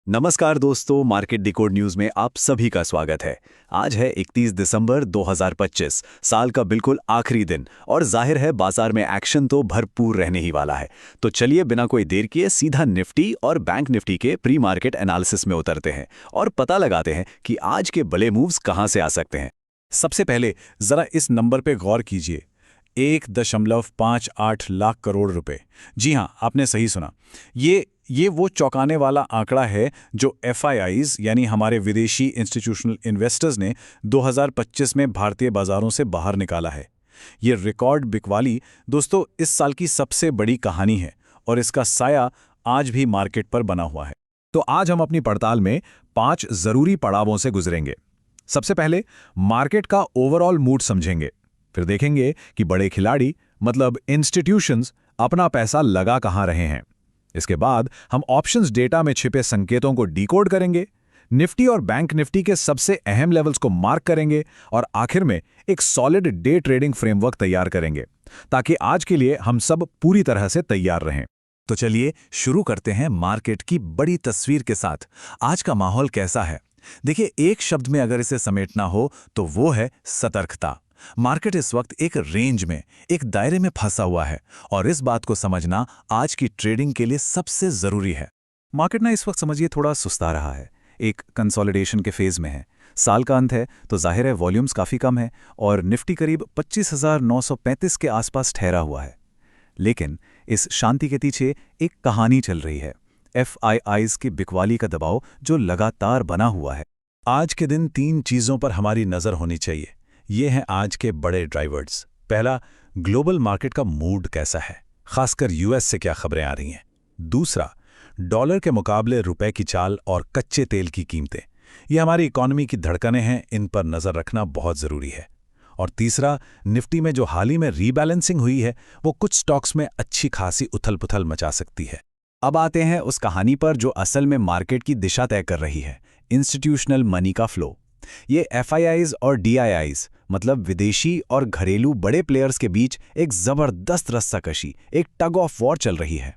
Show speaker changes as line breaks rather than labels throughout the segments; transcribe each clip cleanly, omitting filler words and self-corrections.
नमस्कार दोस्तों, market decode news में आप सभी का स्वागत है। आज है 31 दिसंबर 2025, साल का बिल्कुल आखिरी दिन और जाहिर है बाजार में एक्शन तो भरपूर रहने ही वाला है। तो चलिए बिना कोई देर किए सीधा निफ्टी और बैंक निफ्टी के प्री मार्केट एनालिसिस में उतरते हैं और पता लगाते हैं कि आज के बड़े मूव्स कहां से आ सकते हैं।
सबसे पहले जरा इस नंबर पे गौर कीजिए। 1.58 लाख करोड़ रुपए। जी हां, आपने सही सुना। ये वो चौंकाने वाला आंकड़ा है जो एफआईआईज यानी हमारे विदेशी इंस्टीट्यूशनल इन्वेस्टर्स ने 2025 में भारतीय बाजारों से बाहर निकाला है। ये रिकॉर्ड बिकवाली दोस्तों इस साल की सबसे बड़ी कहानी है और इसका साया आज भी मार्केट पर बना हुआ है।
तो आज हम अपनी पड़ताल में 5 जरूरी पड़ावों से गुजरेंगे। सबसे पहले मार्केट का ओवरऑल मूड समझेंगे, फिर देखेंगे कि बड़े खिलाड़ी मतलब इंस्टीट्यूशंस अपना पैसा लगा कहां रहे हैं। इसके बाद हम ऑप्शंस डेटा में छिपे संकेतों को डिकोड करेंगे, निफ्टी और बैंक निफ्टी के सबसे अहम लेवल्स को मार्क करेंगे और आखिर में एक सॉलिड डे ट्रेडिंग फ्रेमवर्क तैयार करेंगे ताकि आज के लिए हम सब पूरी तरह से तैयार रहें।
तो चलिए शुरू करते हैं मार्केट की बड़ी तस्वीर के साथ। आज का माहौल कैसा है? देखिए, एक शब्द में अगर इसे समेटना हो तो वो है सतर्कता। मार्केट इस वक्त एक रेंज में, एक दायरे में फंसा हुआ है और इस बात को समझना आज की ट्रेडिंग के लिए सबसे जरूरी है।
मार्केट ना इस वक्त समझिए थोड़ा सुस्ता रहा है, एक कंसोलिडेशन के फेज में है। साल का अंत है तो जाहिर है वॉल्यूम्स काफ़ी कम है और निफ्टी करीब 25,935 के आसपास ठहरा हुआ है। लेकिन इस शांति के पीछे एक कहानी चल रही है, एफआईआईज की बिकवाली का दबाव जो लगातार बना हुआ है।
आज के दिन 3 चीज़ों पर हमारी नज़र होनी चाहिए। ये हैं आज के बड़े ड्राइवर्स। पहला, ग्लोबल मार्केट का मूड कैसा है, खासकर यूएस से क्या खबरें आ रही हैं। दूसरा, डॉलर के मुकाबले रुपए की चाल और कच्चे तेल की कीमतें, ये हमारी इकॉनमी की धड़कनें हैं, इन पर नज़र रखना बहुत ज़रूरी है। और तीसरा, निफ्टी में जो हाल ही में रीबैलेंसिंग हुई है वो कुछ स्टॉक्स में अच्छी खासी उथल पुथल मचा सकती है।
अब आते हैं उस कहानी पर जो असल में मार्केट की दिशा तय कर रही है, इंस्टीट्यूशनल मनी का फ्लो। ये एफआईआईज और डीआईआईज मतलब विदेशी और घरेलू बड़े प्लेयर्स के बीच एक जबरदस्त रस्साकशी, एक टग ऑफ वॉर चल रही है।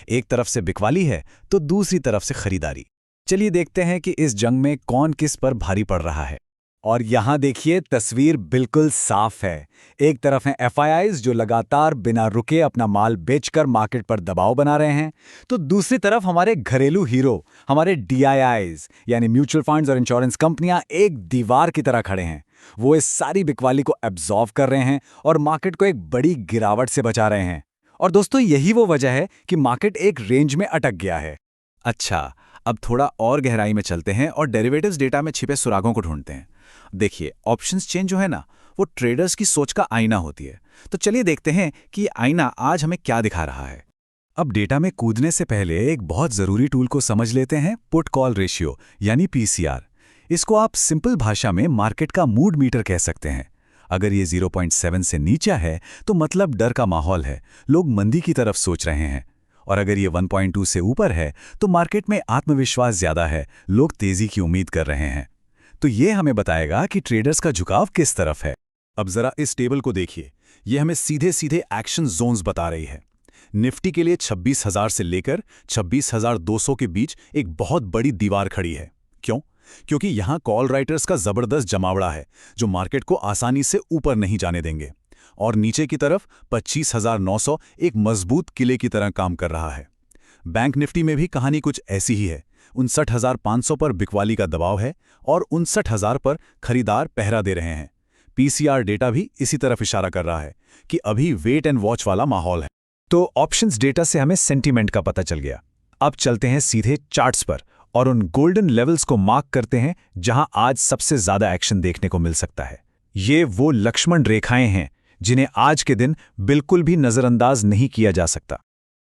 एक तरफ से बिकवाली है तो दूसरी तरफ से खरीदारी। चलिए देखते हैं कि इस जंग में कौन किस पर भारी पड़ रहा है। और यहां देखिए तस्वीर बिल्कुल साफ है। एक तरफ हैं एफआईआईज जो लगातार बिना रुके अपना माल बेचकर मार्केट पर दबाव बना रहे हैं, तो दूसरी तरफ हमारे घरेलू हीरो, हमारे डीआईआईज यानी म्यूचुअल फंड्स और इंश्योरेंस कंपनियां एक दीवार की तरह खड़े हैं। वो इस सारी बिकवाली को एब्जॉर्व कर रहे हैं और मार्केट को एक बड़ी गिरावट से बचा रहे हैं। और दोस्तों यही वो वजह है कि मार्केट एक रेंज में अटक गया है।
अच्छा, अब थोड़ा और गहराई में चलते हैं और डेरिवेटिव्स डेटा में छिपे सुरागों को ढूंढते हैं। देखिए, ऑप्शंस चेंज जो है ना, वो ट्रेडर्स की सोच का आईना होती है। तो चलिए देखते हैं कि ये आईना आज हमें क्या दिखा रहा है।
अब डेटा में कूदने से पहले एक बहुत जरूरी टूल को समझ लेते हैं, पुट कॉल रेशियो यानी पीसीआर। इसको आप सिंपल भाषा में मार्केट का मूड मीटर कह सकते हैं। अगर ये 0.7 से नीचा है तो मतलब डर का माहौल है, लोग मंदी की तरफ सोच रहे हैं। और अगर ये 1.2 से ऊपर है तो मार्केट में आत्मविश्वास ज्यादा है, लोग तेजी की उम्मीद कर रहे हैं। तो ये हमें बताएगा कि ट्रेडर्स का झुकाव किस तरफ है।
अब जरा इस टेबल को देखिए, ये हमें सीधे सीधे एक्शन जोन्स बता रही है। निफ्टी के लिए 26,000 से लेकर 26,200 के बीच एक बहुत बड़ी दीवार खड़ी है। क्यों? क्योंकि यहां कॉल राइटर्स का जबरदस्त जमावड़ा है जो मार्केट को आसानी से ऊपर नहीं जाने देंगे। और नीचे की तरफ 25,900 एक मजबूत किले की तरह काम कर रहा है। बैंक निफ्टी में भी कहानी कुछ ऐसी ही है। 59,500 पर बिकवाली का दबाव है और 59,000 पर खरीदार पहरा दे रहे हैं। पीसीआर डेटा भी इसी तरफ इशारा कर रहा है कि अभी वेट एंड वॉच वाला माहौल है।
तो ऑप्शंस डेटा से हमें सेंटीमेंट का पता चल गया। अब चलते हैं सीधे चार्ट्स पर और उन गोल्डन लेवल्स को मार्क करते हैं जहां आज सबसे ज्यादा एक्शन देखने को मिल सकता है। ये वो लक्ष्मण रेखाएं हैं जिन्हें आज के दिन बिल्कुल भी नजरअंदाज नहीं किया जा सकता।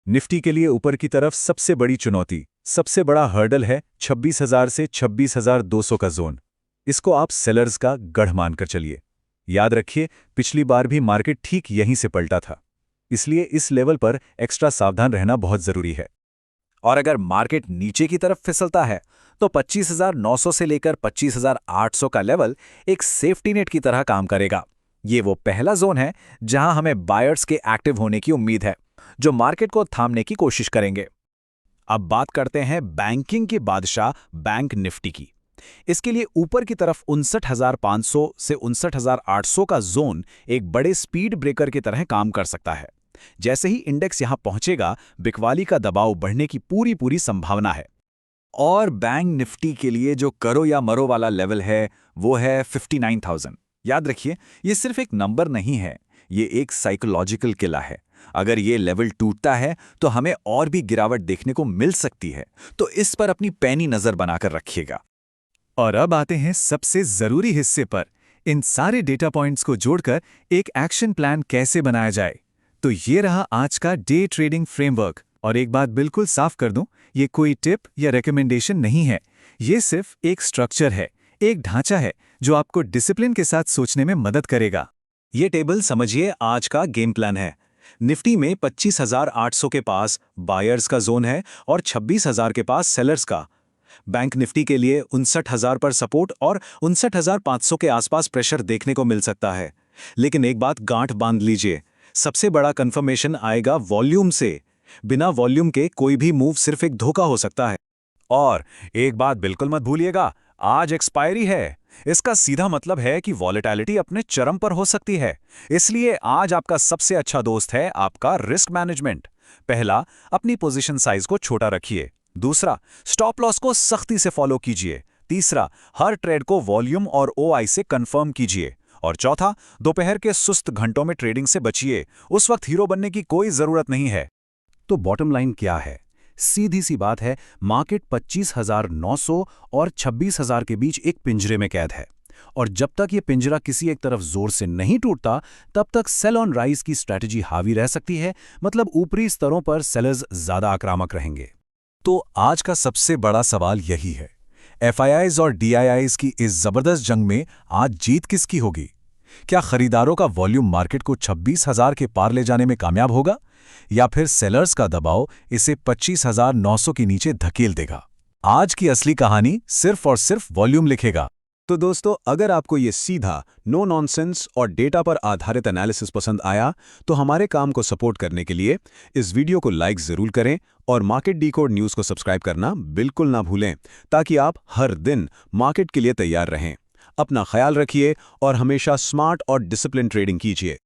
निफ्टी के लिए ऊपर की तरफ सबसे बड़ी चुनौती, सबसे बड़ा हर्डल है 26,000 से 26,200 का जोन। इसको आप सेलर्स का गढ़ मानकर चलिए। याद रखिए, पिछली बार भी मार्केट ठीक यहीं से पलटा था, इसलिए इस लेवल पर एक्स्ट्रा सावधान रहना बहुत जरूरी है। और अगर मार्केट नीचे की तरफ फिसलता है तो 25,900 से लेकर 25,800 का लेवल एक सेफ्टी नेट की तरह काम करेगा। ये वो पहला जोन है जहां हमें बायर्स के एक्टिव होने की उम्मीद है, जो मार्केट को थामने की कोशिश करेंगे। अब बात करते हैं बैंकिंग के बादशाह बैंक निफ्टी की। इसके लिए ऊपर की तरफ 59,500 से 59,800 का जोन एक बड़े स्पीड ब्रेकर की तरह काम कर सकता है। जैसे ही इंडेक्स यहां पहुंचेगा, बिकवाली का दबाव बढ़ने की पूरी संभावना है।
और बैंक निफ्टी के लिए जो करो या मरो वाला लेवल है वो है 59,000। याद रखिए, ये सिर्फ एक नंबर नहीं है, ये एक साइकोलॉजिकल किला है। अगर ये लेवल टूटता है तो हमें और भी गिरावट देखने को मिल सकती है, तो इस पर अपनी पैनी नजर बनाकर रखिएगा।
और अब आते हैं सबसे जरूरी हिस्से पर। इन सारे डेटा पॉइंट्स को जोड़कर एक एक्शन प्लान कैसे बनाया जाए। तो ये रहा आज का डे ट्रेडिंग फ्रेमवर्क। और एक बात बिल्कुल साफ कर दूं, ये कोई टिप या रिकमेंडेशन नहीं है। ये सिर्फ एक स्ट्रक्चर है, एक ढांचा है जो आपको डिसिप्लिन के साथ सोचने में मदद करेगा।
ये टेबल समझिए आज का गेम प्लान है। निफ्टी में 25,800 के पास बायर्स का जोन है और 26,000 के पास सेलर्स का। बैंक निफ्टी के लिए 59,000 पर सपोर्ट और 59,500 के आसपास प्रेशर देखने को मिल सकता है। लेकिन एक बात गांठ बांध लीजिए, सबसे बड़ा कंफर्मेशन आएगा वॉल्यूम से। बिना वॉल्यूम के कोई भी मूव सिर्फ एक धोखा हो सकता है।
और एक बात बिल्कुल मत भूलिएगा, आज एक्सपायरी है। इसका सीधा मतलब है कि वॉलेटिलिटी अपने चरम पर हो सकती है। इसलिए आज आपका सबसे अच्छा दोस्त है आपका रिस्क मैनेजमेंट। पहला, अपनी पोजीशन साइज को छोटा रखिए। दूसरा, स्टॉप लॉस को सख्ती से फॉलो कीजिए। तीसरा, हर ट्रेड को वॉल्यूम और ओआई से कंफर्म कीजिए। और चौथा, दोपहर के सुस्त घंटों में ट्रेडिंग से बचिए। उस वक्त हीरो बनने की कोई जरूरत नहीं है।
तो बॉटम लाइन क्या है? सीधी सी बात है, मार्केट 25,900 और 26,000 के बीच एक पिंजरे में कैद है। और जब तक ये पिंजरा किसी एक तरफ जोर से नहीं टूटता, तब तक सेल ऑन राइज की स्ट्रैटेजी हावी रह सकती है। मतलब ऊपरी स्तरों पर सेलर्स ज्यादा आक्रामक रहेंगे।
तो आज का सबसे बड़ा सवाल यही है, एफआईआईज और डीआईआईज की इस जबरदस्त जंग में आज जीत किसकी होगी? क्या खरीदारों का वॉल्यूम मार्केट को 26,000 के पार ले जाने में कामयाब होगा, या फिर सेलर्स का दबाव इसे 25,900 के नीचे धकेल देगा? आज की असली कहानी सिर्फ और सिर्फ वॉल्यूम लिखेगा।
तो दोस्तों, अगर आपको ये सीधा, नो नॉनसेंस और डेटा पर आधारित एनालिसिस पसंद आया, तो हमारे काम को सपोर्ट करने के लिए इस वीडियो को लाइक जरूर करें और मार्केट डिकोड न्यूज़ को सब्सक्राइब करना बिल्कुल ना भूलें, ताकि आप हर दिन मार्केट के लिए तैयार रहें। अपना ख्याल रखिए और हमेशा स्मार्ट और डिसिप्लिन ट्रेडिंग कीजिए।